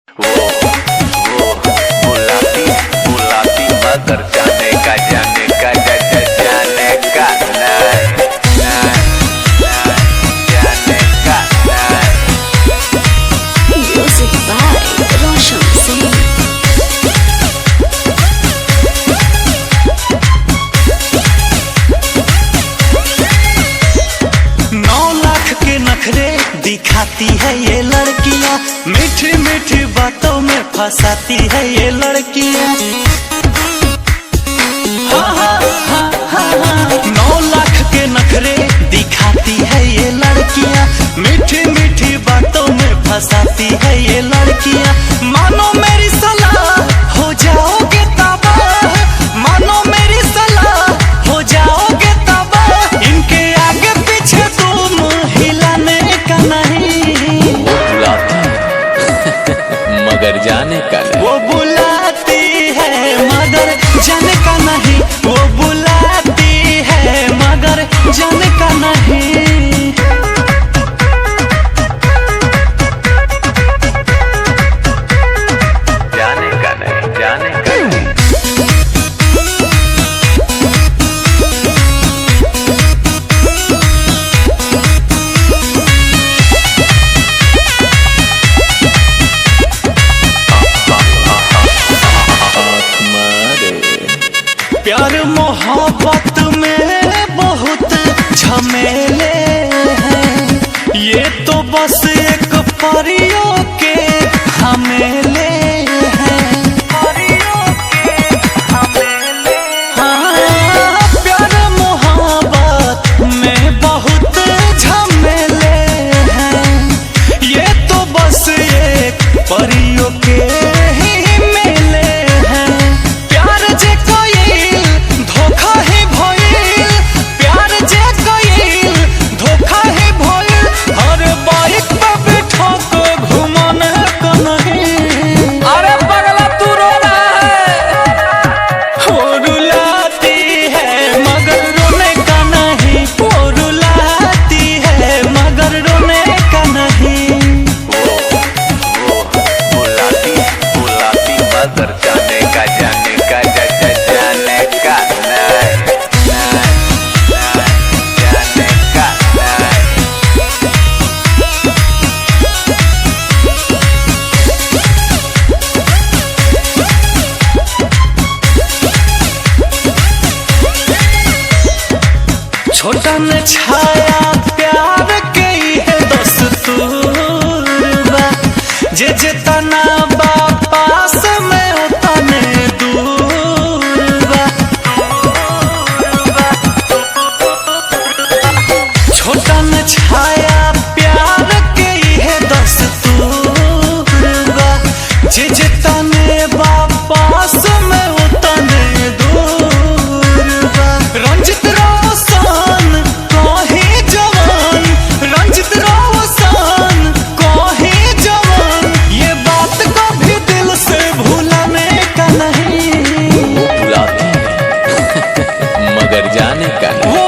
वो बुलाती मगर जाने का जाने का जाने का नहीं जाने का नहीं। Music by Roshan Singh। 9 lakh के नखरे दिखाती है ये लड़कियां, मीठी मीठी बातों में फंसाती है ये लड़कियां। 9 लाख के नखरे दिखाती है ये लड़कियां, मीठी मीठी बातों में फंसाती है ये लड़कियां। मानो मेरी सलाह हो जाओगे तबाह, मानो मेरी सलाह हो जाओगे तबाह। इनके आगे पीछे तुम हिलाने का नहीं। वो बुलाती मगर जाने का नहीं। वो बुलाती है मगर जाने का नहीं। वो बुलाती है मगर जाने का नहीं। जाने का नहीं जाने का नहीं। प्यार मोहब्बत में बहुत झमेले हैं, ये तो बस एक परियों के हमेले हैं। हाँ, प्यार मोहब्बत में बहुत झमेले हैं, ये तो बस एक परियों के ही मेले हैं। प्यार जे कोई धोखा ही भइल, प्यार जे कोई धोखा ही भइल। हर बाइक पे बैठा को घुमाने का नहीं। अरे पगला तू रो रहा है। वो रुलाती है मगर रोने का नहीं। वो रुलाती है मगर रोने का नहीं। वो बुलाती मगर जाने का जाने का जाने का नहीं जाने का नहीं। छोटा न छाया प्यार के है दस्तूर बा, जे जितना बा पास में उतने दूर बा। छोटा न छाया प्यार के है दस्तूर बा, जे जितने बा पास में उतने दूर बा। रंजित रोशन कहीं जवान, रंजित रोशन कहीं जवान, ये बात कभी दिल से भूलने का नहीं। वो बुलाती मगर जाने का नहीं। वो